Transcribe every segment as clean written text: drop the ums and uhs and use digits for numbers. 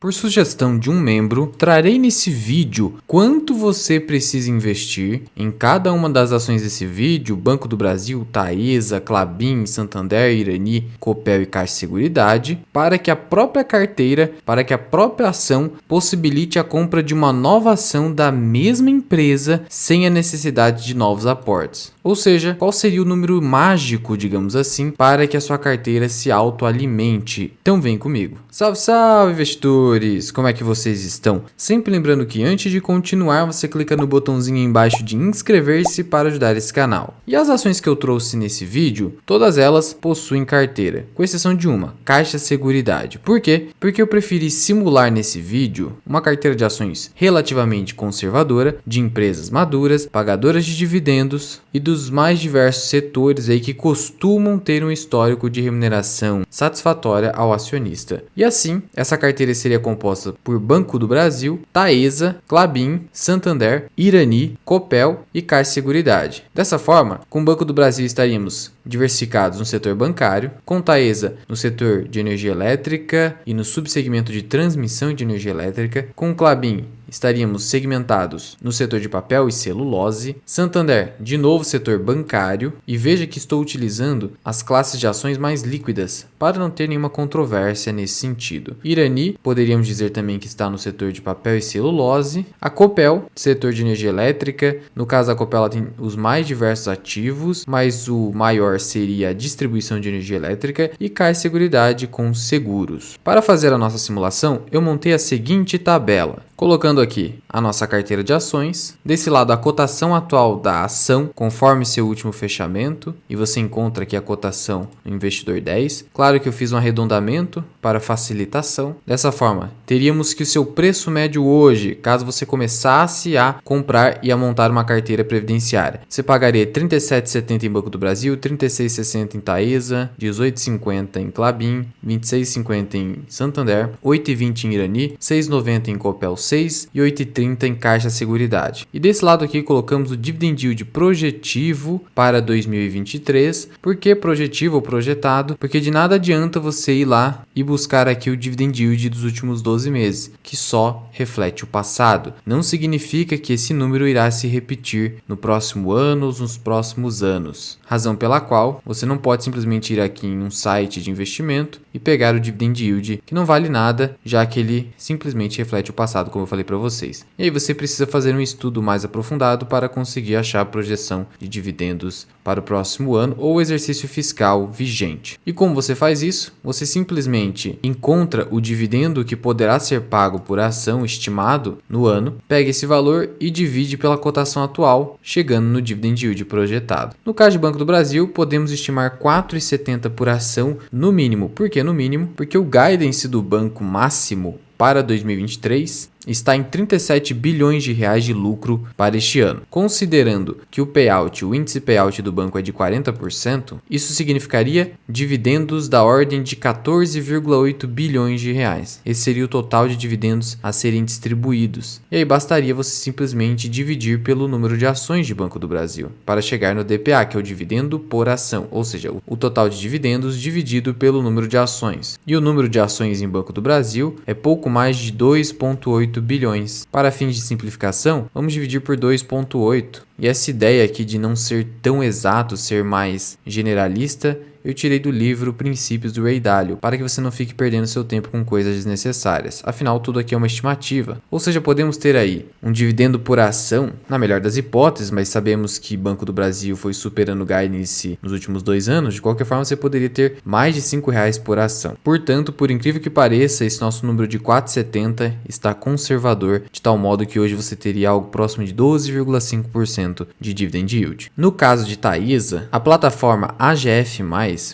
Por sugestão de um membro, trarei nesse vídeo quanto você precisa investir em cada uma das ações desse vídeo: Banco do Brasil, Taesa, Klabin, Santander, Irani, Copel e Caixa Seguridade, para que a própria carteira, para que a própria ação possibilite a compra de uma nova ação da mesma empresa sem a necessidade de novos aportes. Ou seja, qual seria o número mágico, digamos assim, para que a sua carteira se autoalimente? Então vem comigo. Salve, salve, investidores! Como é que vocês estão? Sempre lembrando que antes de continuar, você clica no botãozinho aí embaixo de inscrever-se para ajudar esse canal. E as ações que eu trouxe nesse vídeo, todas elas possuem carteira, com exceção de uma, Caixa Seguridade. Por quê? Porque eu preferi simular nesse vídeo uma carteira de ações relativamente conservadora, de empresas maduras, pagadoras de dividendos e dos mais diversos setores aí que costumam ter um histórico de remuneração satisfatória ao acionista. E assim, essa carteira seria composta por Banco do Brasil, Taesa, Klabin, Santander, Irani, Copel e Caixa Seguridade. Dessa forma, com o Banco do Brasil estaríamos diversificados no setor bancário, com Taesa no setor de energia elétrica e no subsegmento de transmissão de energia elétrica, com Klabin estaríamos segmentados no setor de papel e celulose, Santander de novo setor bancário, e veja que estou utilizando as classes de ações mais líquidas para não ter nenhuma controvérsia nesse sentido. Irani, poderíamos dizer também que está no setor de papel e celulose, a Copel, setor de energia elétrica, no caso a Copel ela tem os mais diversos ativos, mas o maior seria a distribuição de energia elétrica, e Caixa Seguridade com seguros. Para fazer a nossa simulação, eu montei a seguinte tabela, colocando aqui a nossa carteira de ações, desse lado a cotação atual da ação conforme seu último fechamento, e você encontra aqui a cotação no investidor 10. Claro que eu fiz um arredondamento para facilitação. Dessa forma, teríamos que o seu preço médio hoje, caso você começasse a comprar e a montar uma carteira previdenciária, você pagaria R$ 37,70 em Banco do Brasil, R$ 36,60 em Taesa, R$ 18,50 em Klabin, R$ 26,50 em Santander, R$ 8,20 em Irani, R$ 6,90 em Copel 6 e R$ 8,30 em Caixa Seguridade. E desse lado aqui colocamos o Dividend Yield projetivo para 2023. Por que projetivo ou projetado? Porque de nada adianta você ir lá e buscar aqui o Dividend Yield dos últimos 12 meses, que só reflete o passado. Não significa que esse número irá se repetir no próximo ano ou nos próximos anos. Razão pela qual você não pode simplesmente ir aqui em um site de investimento e pegar o Dividend Yield, que não vale nada, já que ele simplesmente reflete o passado, como eu falei para vocês. E aí você precisa fazer um estudo mais aprofundado para conseguir achar a projeção de dividendos para o próximo ano ou o exercício fiscal vigente. E como você faz isso? Você simplesmente encontra o dividendo que poderá ser pago por ação estimado no ano, pega esse valor e divide pela cotação atual, chegando no Dividend Yield projetado. No caso de Banco do Brasil, podemos estimar R$ 4,70 por ação no mínimo. Por que no mínimo? Porque o guidance do banco máximo para 2023 está em 37 bilhões de reais de lucro para este ano. Considerando que o índice payout do banco é de 40%, isso significaria dividendos da ordem de 14,8 bilhões de reais. Esse seria o total de dividendos a serem distribuídos. E aí bastaria você simplesmente dividir pelo número de ações de Banco do Brasil para chegar no DPA, que é o dividendo por ação, ou seja, o total de dividendos dividido pelo número de ações. E o número de ações em Banco do Brasil é pouco mais de 2,8 bilhões. Para fins de simplificação, vamos dividir por 2,8. E essa ideia aqui de não ser tão exato, ser mais generalista, eu tirei do livro Princípios do Ray Dalio, para que você não fique perdendo seu tempo com coisas desnecessárias. Afinal, tudo aqui é uma estimativa. Ou seja, podemos ter aí um dividendo por ação, na melhor das hipóteses, mas sabemos que Banco do Brasil foi superando o guidance nos últimos 2 anos. De qualquer forma, você poderia ter mais de R$ 5 por ação. Portanto, por incrível que pareça, esse nosso número de 4,70 está conservador, de tal modo que hoje você teria algo próximo de 12,5% de Dividend Yield. No caso de Taesa, a plataforma AGF+,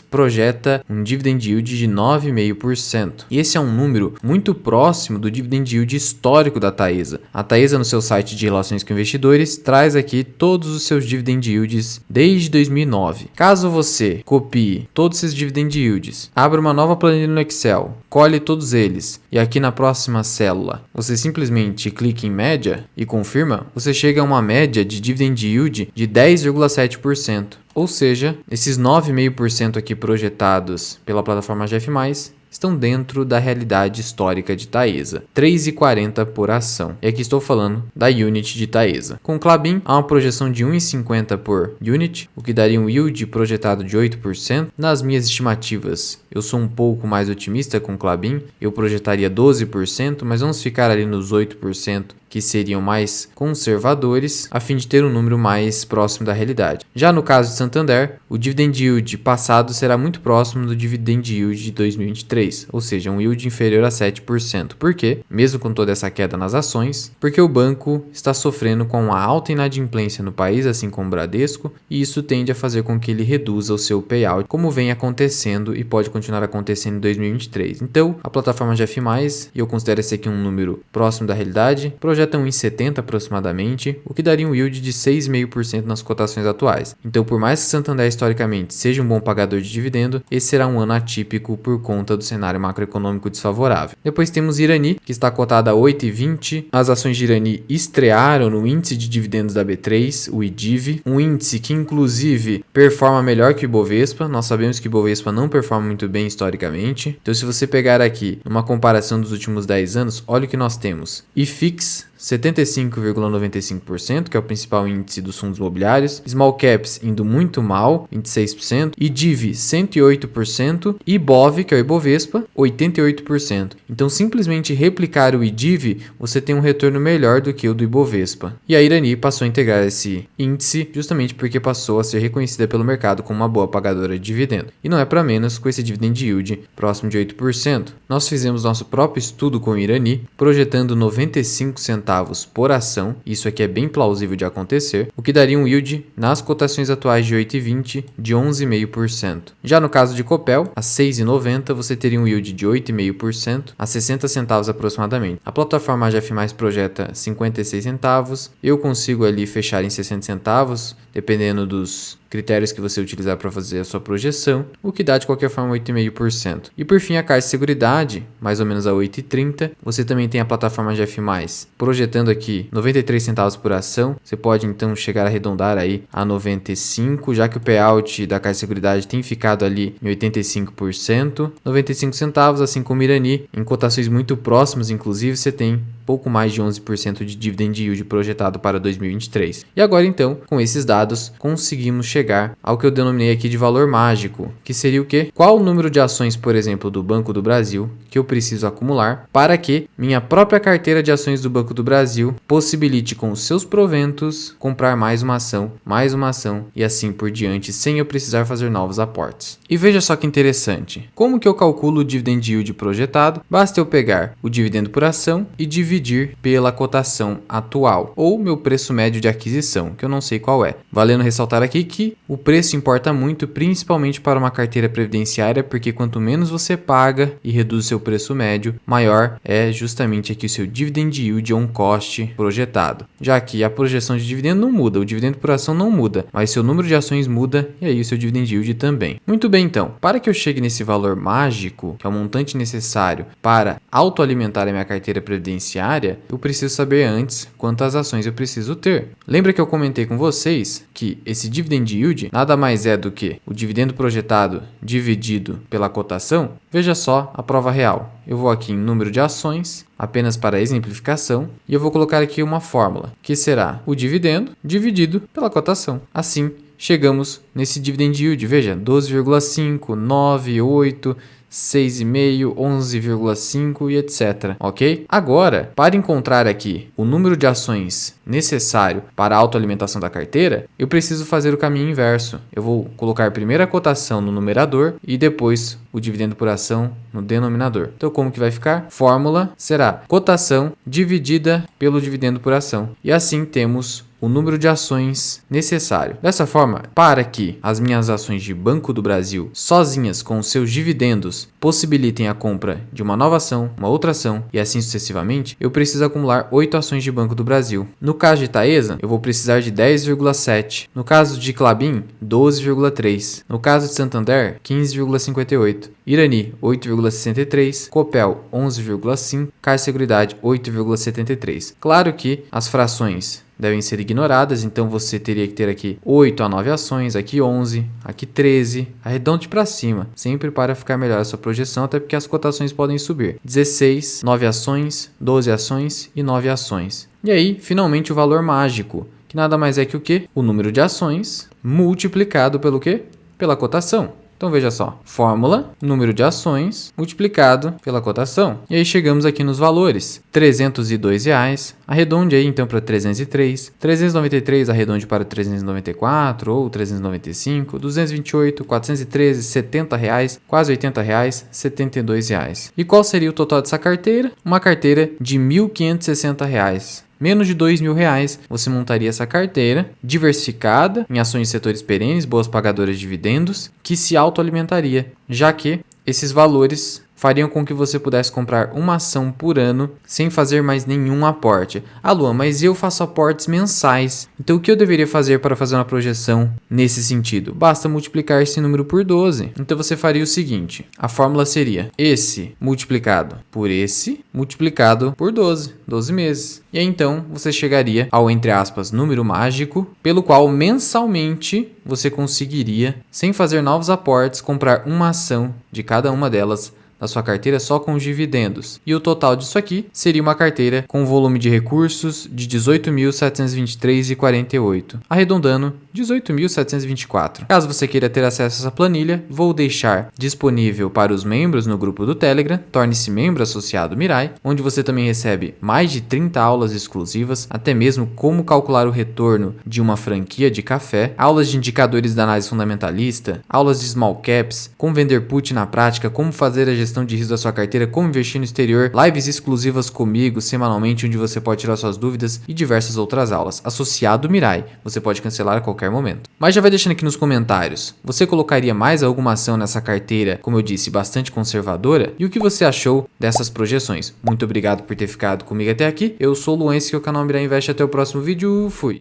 projeta um Dividend Yield de 9,5%. E esse é um número muito próximo do Dividend Yield histórico da Taesa. A Taesa, no seu site de relações com investidores, traz aqui todos os seus Dividend Yields desde 2009. Caso você copie todos esses Dividend Yields, abra uma nova planilha no Excel, colhe todos eles, e aqui na próxima célula você simplesmente clica em média e confirma, você chega a uma média de Dividend Yield de 10,7%. Ou seja, esses 9,5% aqui projetados pela plataforma AGF+, estão dentro da realidade histórica de Taesa, 3,40 por ação. E aqui estou falando da unit de Taesa. Com Klabin, há uma projeção de 1,50 por unit, o que daria um yield projetado de 8%. Nas minhas estimativas, eu sou um pouco mais otimista com Klabin, eu projetaria 12%, mas vamos ficar ali nos 8%, que seriam mais conservadores, a fim de ter um número mais próximo da realidade. Já no caso de Santander, o dividend yield passado será muito próximo do dividend yield de 2023, ou seja, um yield inferior a 7%. Por quê? Mesmo com toda essa queda nas ações, porque o banco está sofrendo com uma alta inadimplência no país, assim como o Bradesco, e isso tende a fazer com que ele reduza o seu payout, como vem acontecendo e pode continuar acontecendo em 2023. Então, a plataforma GF+, e eu considero esse aqui um número próximo da realidade, projeta 1,70 aproximadamente, o que daria um yield de 6,5% nas cotações atuais. Então, por mais que Santander historicamente seja um bom pagador de dividendo, esse será um ano atípico por conta do cenário macroeconômico desfavorável. Depois temos Irani, que está cotada a 8,20. As ações de Irani estrearam no índice de dividendos da B3, o IDIV, um índice que inclusive performa melhor que o Ibovespa. Nós sabemos que o Ibovespa não performa muito bem historicamente. Então, se você pegar aqui uma comparação dos últimos 10 anos, olha o que nós temos. IFIX 75,95%, que é o principal índice dos fundos imobiliários. Small Caps indo muito mal, 26%. IDIV 108%. E IBOV, que é o Ibovespa, 88%. Então, simplesmente replicar o IDIV, você tem um retorno melhor do que o do Ibovespa. E a Irani passou a integrar esse índice justamente porque passou a ser reconhecida pelo mercado como uma boa pagadora de dividendo. E não é para menos com esse dividend yield próximo de 8%. Nós fizemos nosso próprio estudo com o Irani, projetando 95 centavos por ação, isso aqui é bem plausível de acontecer, o que daria um yield nas cotações atuais de 8,20 de 11,5%. Já no caso de Copel, a 6,90 você teria um yield de 8,5% a 60 centavos aproximadamente. A plataforma GF+ projeta 56 centavos, eu consigo ali fechar em 60 centavos, dependendo dos critérios que você utilizar para fazer a sua projeção, o que dá de qualquer forma 8,5%. E por fim, a Caixa de Seguridade, mais ou menos a 8,30. Você também tem a plataforma GF+, projetando aqui 93 centavos por ação. Você pode então chegar a arredondar aí a 95, já que o payout da Caixa de Seguridade tem ficado ali em 85%. 95 centavos, assim como Irani, em cotações muito próximas, inclusive, você tem pouco mais de 11% de dividend yield projetado para 2023. E agora então, com esses dados, conseguimos chegar ao que eu denominei aqui de valor mágico, que seria o quê? Qual o número de ações, por exemplo, do Banco do Brasil que eu preciso acumular para que minha própria carteira de ações do Banco do Brasil possibilite com os seus proventos comprar mais uma ação e assim por diante, sem eu precisar fazer novos aportes. E veja só que interessante, como que eu calculo o dividend yield projetado? Basta eu pegar o dividendo por ação e dividir pela cotação atual, ou meu preço médio de aquisição, que eu não sei qual é. Valendo ressaltar aqui que o preço importa muito, principalmente para uma carteira previdenciária, porque quanto menos você paga e reduz o seu preço médio, maior é justamente aqui o seu dividend yield ou um cost projetado. Já que a projeção de dividendo não muda, o dividendo por ação não muda, mas seu número de ações muda e aí o seu dividend yield também. Muito bem, então, para que eu chegue nesse valor mágico, que é o montante necessário para autoalimentar a minha carteira previdenciária, eu preciso saber antes quantas ações eu preciso ter. Lembra que eu comentei com vocês que esse dividend yield nada mais é do que o dividendo projetado dividido pela cotação? Veja só a prova real. Eu vou aqui em número de ações, apenas para exemplificação, e eu vou colocar aqui uma fórmula, que será o dividendo dividido pela cotação. Assim, chegamos nesse dividend yield, veja, 12,5, 9, 8, 6,5, 11,5 e etc. Ok? Agora, para encontrar aqui o número de ações necessário para a autoalimentação da carteira, eu preciso fazer o caminho inverso. Eu vou colocar primeiro a cotação no numerador e depois o dividendo por ação no denominador. Então, como que vai ficar? Fórmula será cotação dividida pelo dividendo por ação. E assim temos o número de ações necessário. Dessa forma, para que as minhas ações de Banco do Brasil, sozinhas com os seus dividendos, possibilitem a compra de uma nova ação, uma outra ação e assim sucessivamente, eu preciso acumular 8 ações de Banco do Brasil. No caso de Taesa, eu vou precisar de 10,7. No caso de Klabin, 12,3. No caso de Santander, 15,58. Irani, 8,63. Copel, 11,5. Caixa Seguridade, 8,73. Claro que as frações devem ser ignoradas, então você teria que ter aqui 8 a 9 ações, aqui 11, aqui 13, arredonde para cima, sempre para ficar melhor a sua projeção, até porque as cotações podem subir. 16, 9 ações, 12 ações e 9 ações. E aí, finalmente o valor mágico, que nada mais é que o quê? O número de ações multiplicado pelo quê? Pela cotação. Então veja só, fórmula, número de ações multiplicado pela cotação. E aí chegamos aqui nos valores, R$302, arredonde aí então para 303, 393 arredonde para 394 ou 395, 228, 413, R$70, quase R$80, R$72. E qual seria o total dessa carteira? Uma carteira de R$1.560. Menos de R$2.000, você montaria essa carteira diversificada em ações de setores perenes, boas pagadoras de dividendos, que se autoalimentaria, já que esses valores fariam com que você pudesse comprar uma ação por ano sem fazer mais nenhum aporte. Ah, Luan, mas eu faço aportes mensais. Então o que eu deveria fazer para fazer uma projeção nesse sentido? Basta multiplicar esse número por 12. Então você faria o seguinte, a fórmula seria esse multiplicado por esse multiplicado por 12 meses. E aí então você chegaria ao, entre aspas, número mágico, pelo qual mensalmente você conseguiria, sem fazer novos aportes, comprar uma ação de cada uma delas da sua carteira só com os dividendos. E o total disso aqui seria uma carteira com volume de recursos de 18.723,48, arredondando 18.724. Caso você queira ter acesso a essa planilha, vou deixar disponível para os membros no grupo do Telegram, torne-se membro associado Mirai, onde você também recebe mais de 30 aulas exclusivas, até mesmo como calcular o retorno de uma franquia de café, aulas de indicadores da análise fundamentalista, aulas de small caps, como vender put na prática, como fazer a gestão de risco da sua carteira, como investir no exterior, lives exclusivas comigo semanalmente, onde você pode tirar suas dúvidas e diversas outras aulas. Associado Mirai, você pode cancelar a qualquer momento. Mas já vai deixando aqui nos comentários, você colocaria mais alguma ação nessa carteira, como eu disse, bastante conservadora? E o que você achou dessas projeções? Muito obrigado por ter ficado comigo até aqui. Eu sou o Luan, esse é o canal Mirai Invest. Até o próximo vídeo. Fui!